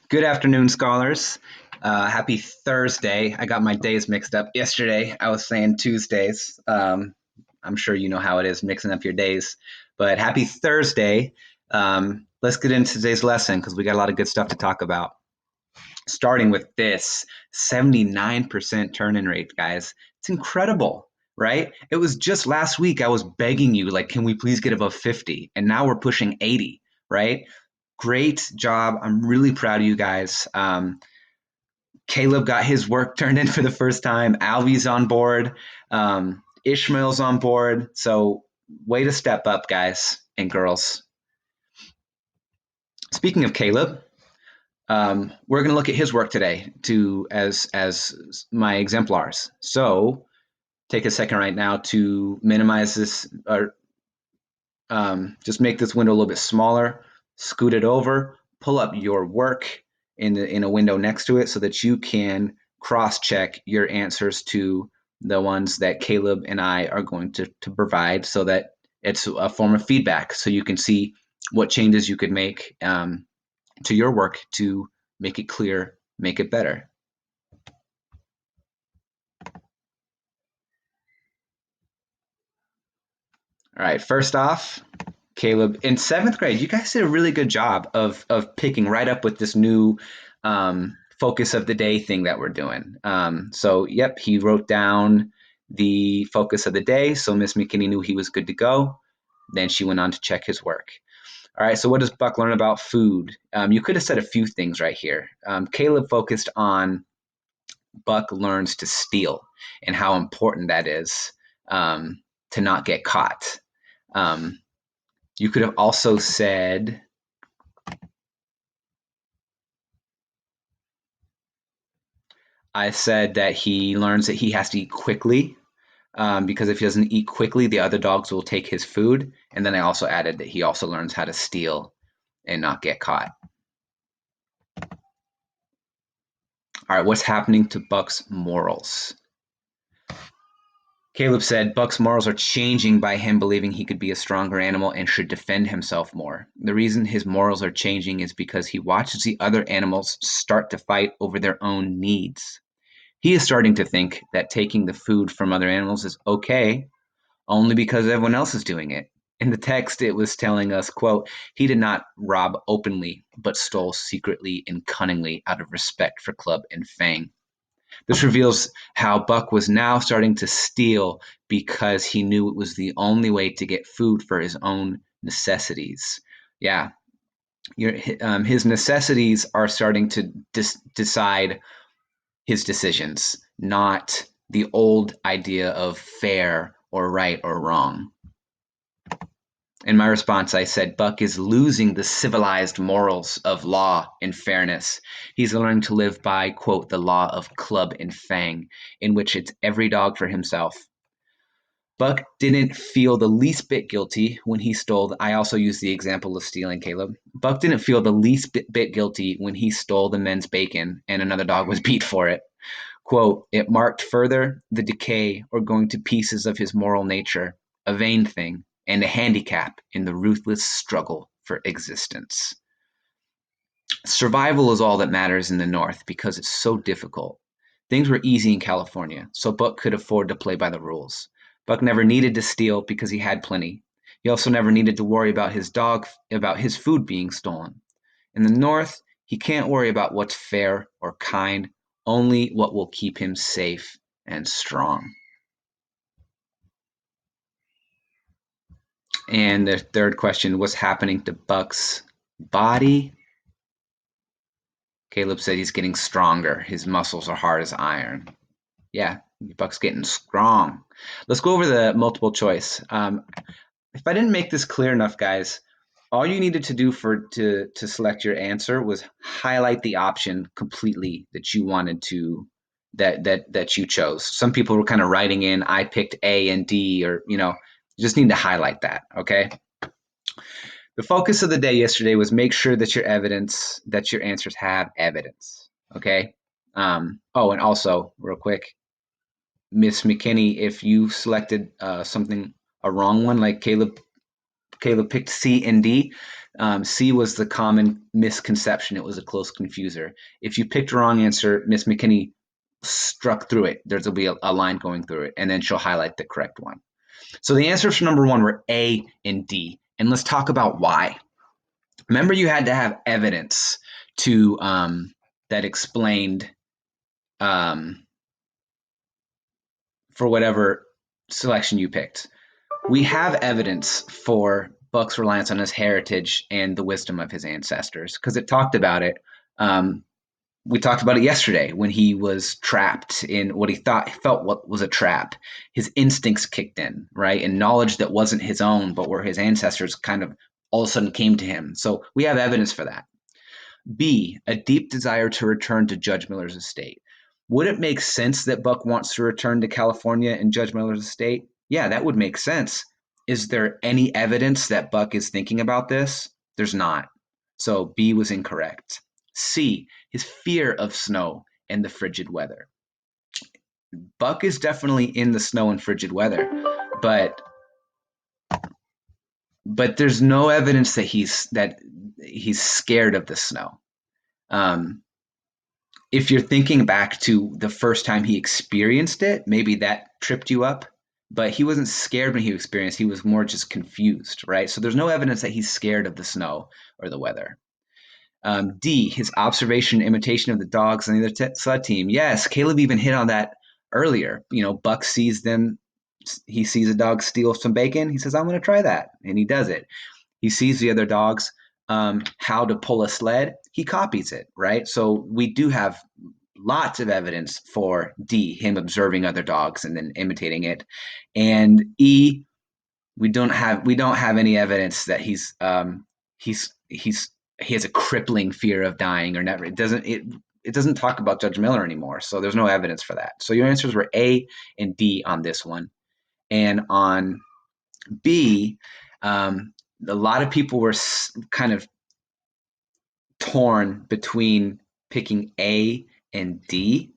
Good afternoon, scholars. Happy Thursday. I got my days mixed up yesterday. I was saying Tuesdays. I'm sure you know how it is mixing up your days. But happy Thursday. Let's get into today's lesson because we got a lot of good stuff to talk about. Starting with this 79% turn-in rate, guys. It's incredible, right? It was just last week I was begging you, like, can we please get above 50? And now we're pushing 80, right? Great job. I'm really proud of you guys. Caleb got his work turned in for the first time. Alvy's on board. Ishmael's on board. So, way to step up, guys and girls. Speaking of Caleb, we're going to look at his work today as my exemplars. So, take a second right now to minimize this or just make this window a little bit smaller. Scoot it over. Pull up your work in a window next to it so that you can cross-check your answers to the ones that Caleb and I are going to provide so that it's a form of feedback so you can see what changes you could make to your work to make it clear, make it better. All right, first off, Caleb, in seventh grade, you guys did a really good job of picking right up with this new focus of the day thing that we're doing. So, yep, he wrote down the focus of the day, so Miss McKinney knew he was good to go. Then she went on to check his work. All right, so what does Buck learn about food? You could have said a few things right here. Caleb focused on Buck learns to steal and how important that is to not get caught. Um, you could have also said, I said that he learns that he has to eat quickly because if he doesn't eat quickly, the other dogs will take his food. And then I also added that he also learns how to steal and not get caught. All right, what's happening to Buck's morals? Caleb said Buck's morals are changing by him believing he could be a stronger animal and should defend himself more. The reason his morals are changing is because he watches the other animals start to fight over their own needs. He is starting to think that taking the food from other animals is okay only because everyone else is doing it. In the text, it was telling us, quote, he did not rob openly, but stole secretly and cunningly out of respect for Club and Fang. This reveals how Buck was now starting to steal because he knew it was the only way to get food for his own necessities. Yeah, his necessities are starting to decide his decisions, not the old idea of fair or right or wrong. In my response, I said Buck is losing the civilized morals of law and fairness. He's learning to live by, quote, the law of Club and Fang, in which it's every dog for himself. Buck didn't feel the least bit guilty when he stole. I also used the example of stealing, Caleb. Buck didn't feel the least bit guilty when he stole the men's bacon and another dog was beat for it. Quote, it marked further the decay or going to pieces of his moral nature, a vain thing, and a handicap in the ruthless struggle for existence. Survival is all that matters in the North because it's so difficult. Things were easy in California, so Buck could afford to play by the rules. Buck never needed to steal because he had plenty. He also never needed to worry about his food being stolen. In the North, he can't worry about what's fair or kind, only what will keep him safe and strong. And the third question, what's happening to Buck's body? Caleb said he's getting stronger. His muscles are hard as iron. Yeah, Buck's getting strong. Let's go over the multiple choice. If I didn't make this clear enough, guys, all you needed to do to select your answer was highlight the option completely that you wanted to that you chose. Some people were kind of writing in, I picked A and D, or you just need to highlight that. Okay. The focus of the day yesterday was make sure that your answers have evidence. Okay. Oh, and also, real quick, Miss McKinney, if you selected a wrong one, like Caleb picked C and D, C was the common misconception. It was a close confuser. If you picked the wrong answer, Miss McKinney struck through it. There'll be a line going through it, and then she'll highlight the correct one. So the answers for number one were A and D. And let's talk about why. Remember, you had to have evidence to that explained for whatever selection you picked. We have evidence for Buck's reliance on his heritage and the wisdom of his ancestors because it talked about it. We talked about it yesterday when he was trapped in what he felt what was a trap. His instincts kicked in, right? And knowledge that wasn't his own, but were his ancestors kind of all of a sudden came to him. So we have evidence for that. B, a deep desire to return to Judge Miller's estate. Would it make sense that Buck wants to return to California and Judge Miller's estate? Yeah, that would make sense. Is there any evidence that Buck is thinking about this? There's not. So B was incorrect. C, his fear of snow and the frigid weather. Buck is definitely in the snow and frigid weather, but there's no evidence that he's scared of the snow. If you're thinking back to the first time he experienced it, maybe that tripped you up. But he wasn't scared when he experienced. He was more just confused, right? So there's no evidence that he's scared of the snow or the weather. D, his observation and imitation of the dogs on the other sled team. Yes, Caleb even hit on that earlier. You know, Buck sees them. He sees a dog steal some bacon. He says, "I'm going to try that," and he does it. He sees the other dogs how to pull a sled. He copies it, right? So we do have lots of evidence for D, him observing other dogs and then imitating it, and E, we don't have any evidence that he has a crippling fear of dying or never. It doesn't talk about Judge Miller anymore, so there's no evidence for that. So your answers were A and D on this one, and on B, a lot of people were kind of torn between picking A and D.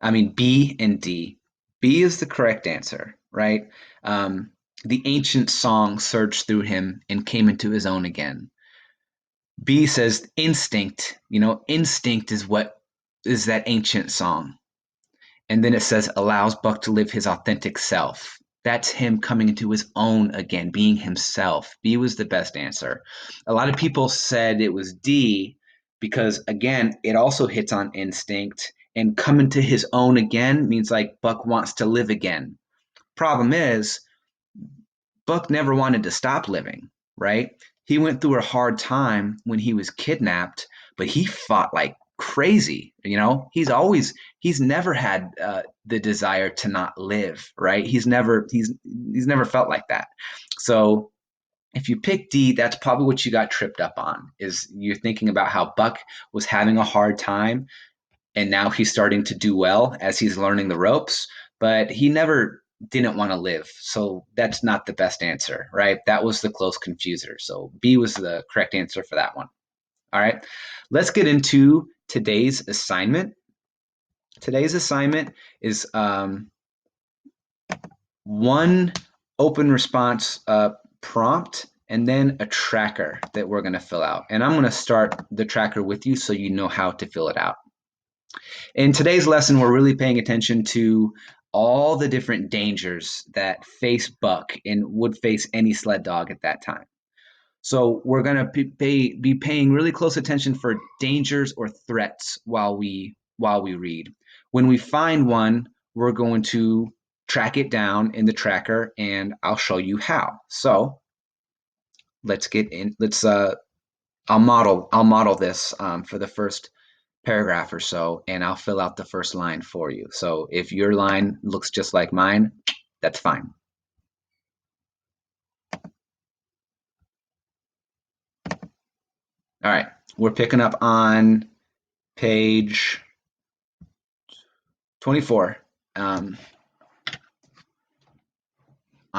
I mean B and D. B is the correct answer, right? The ancient song surged through him and came into his own again. B says instinct. You know, instinct is that ancient song. And then it says allows Buck to live his authentic self. That's him coming into his own again, being himself. B was the best answer. A lot of people said it was D because, again, it also hits on instinct. And coming to his own again means like Buck wants to live again. Problem is, Buck never wanted to stop living, right? He went through a hard time when he was kidnapped, but he fought like crazy. You know, he's never had the desire to not live, right? He's never felt like that. So if you pick D, that's probably what you got tripped up on. Is you're thinking about how Buck was having a hard time, and now he's starting to do well as he's learning the ropes, but he never didn't want to live. So that's not the best answer, right? That was the close confuser. So B was the correct answer for that one. All right, let's get into today's assignment. Today's assignment is one open response prompt and then a tracker that we're going to fill out. And I'm going to start the tracker with you so you know how to fill it out. In today's lesson, we're really paying attention to all the different dangers that face Buck and would face any sled dog at that time. So we're going to be paying really close attention for dangers or threats while we read. When we find one, we're going to track it down in the tracker, and I'll show you how. So let's get in. I'll model this for the first paragraph or so, and I'll fill out the first line for you. So if your line looks just like mine, that's fine. All right, we're picking up on page 24 on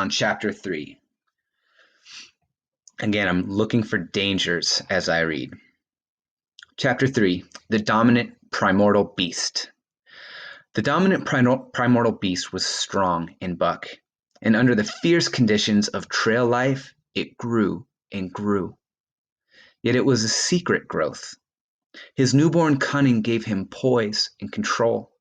chapter 3. Again, I'm looking for dangers as I read. Chapter 3, the dominant primordial beast. The dominant primordial beast was strong in Buck, and under the fierce conditions of trail life, it grew and grew. Yet it was a secret growth. His newborn cunning gave him poise and control.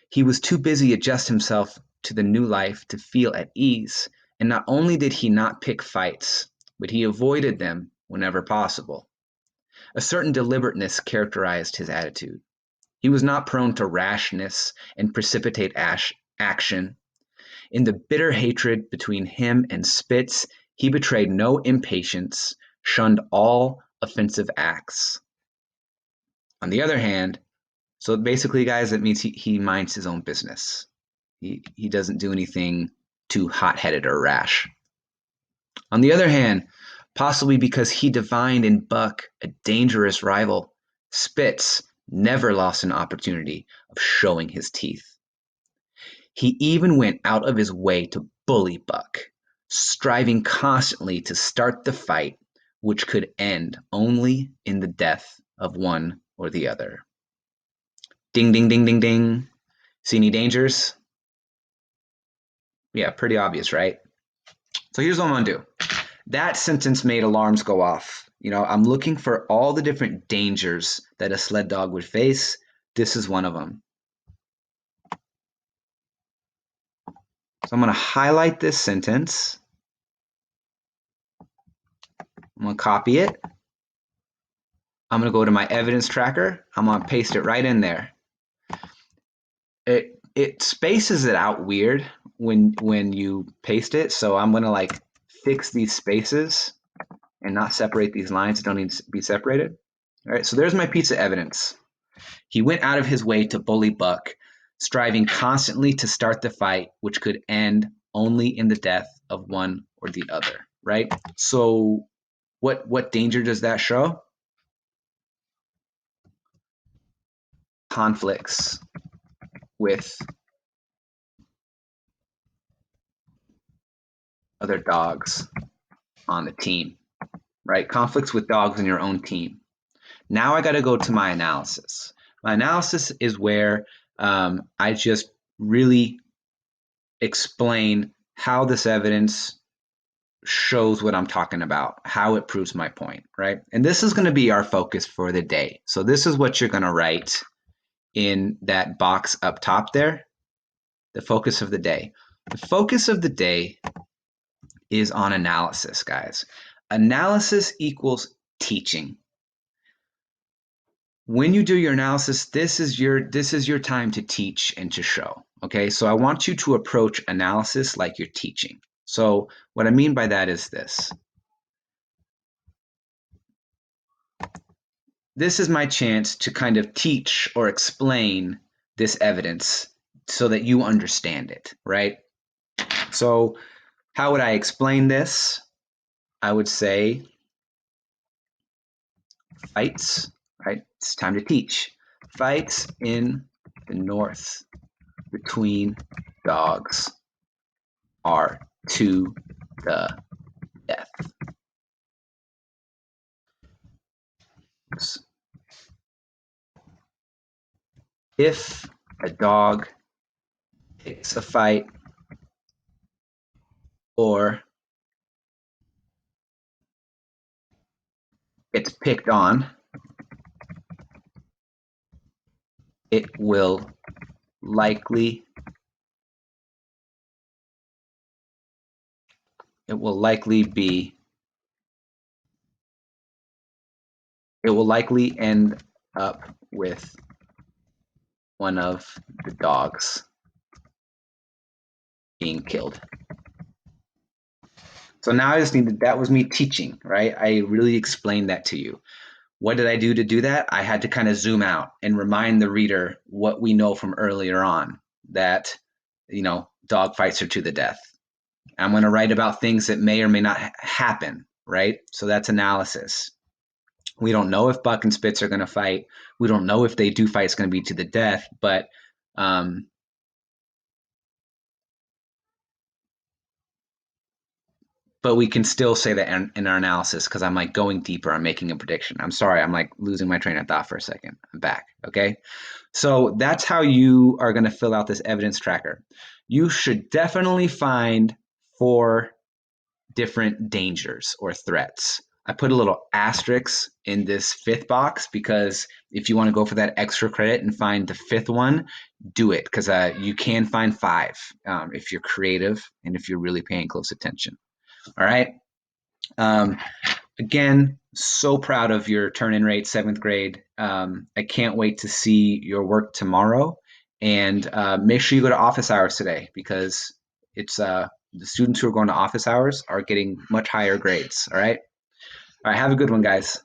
He was too busy adjust himself to the new life to feel at ease, and not only did he not pick fights, but he avoided them whenever possible. A certain deliberateness characterized his attitude. He was not prone to rashness and precipitate action. In the bitter hatred between him and Spitz, he betrayed no impatience, shunned all offensive acts. On the other hand, so basically, guys, that means he minds his own business. He doesn't do anything too hot-headed or rash. On the other hand, possibly because he divined in Buck a dangerous rival, Spitz never lost an opportunity of showing his teeth. He even went out of his way to bully Buck, striving constantly to start the fight, which could end only in the death of one or the other. Ding, ding, ding, ding, ding. See any dangers? Yeah, pretty obvious, right? So here's what I'm gonna do. That sentence made alarms go off. I'm looking for all the different dangers that a sled dog would face. This is one of them. So I'm gonna highlight this sentence. I'm gonna copy it. I'm gonna go to my evidence tracker. I'm gonna paste it right in there. It spaces it out weird when you paste it, so I'm gonna like fix these spaces and not separate these lines that don't need to be separated. All right, so there's my piece of evidence. He went out of his way to bully Buck, striving constantly to start the fight, which could end only in the death of one or the other, right? So what danger does that show? Conflicts with other dogs on the team, right? Conflicts with dogs in your own team. Now I got to go to my analysis. My analysis is where I just really explain how this evidence shows what I'm talking about, how it proves my point, right? And this is going to be our focus for the day. So this is what you're going to write in that box up top there, the focus of the day. The focus of the day is on analysis, guys. Analysis equals teaching. When you do your analysis, this is your time to teach and to show. Okay, so I want you to approach analysis like you're teaching. So what I mean by that is this. This is my chance to kind of teach or explain this evidence so that you understand it, right? So how would I explain this? I would say fights, right? It's time to teach. Fights in the north between dogs are to the death. If a dog picks a fight or gets picked on, it will likely be it will likely end up with one of the dogs being killed. So now I just needed, that was me teaching, right? I really explained that to you. What did I do to do that? I had to kind of zoom out and remind the reader what we know from earlier on, that, dog fights are to the death. I'm going to write about things that may or may not happen, right? So that's analysis. We don't know if Buck and Spitz are going to fight. We don't know if they do fight, it's going to be to the death, but we can still say that in our analysis, because I'm like going deeper, I'm making a prediction. I'm sorry, I'm like losing my train of thought for a second. I'm back, okay? So that's how you are going to fill out this evidence tracker. You should definitely find 4 different dangers or threats. I put a little asterisk in this fifth box because if you want to go for that extra credit and find the fifth one, do it because you can find five if you're creative and if you're really paying close attention. All right. Um, Again, so proud of your turn-in rate, seventh grade. I can't wait to see your work tomorrow. And make sure you go to office hours today because it's the students who are going to office hours are getting much higher grades. All right. All right. Have a good one, guys.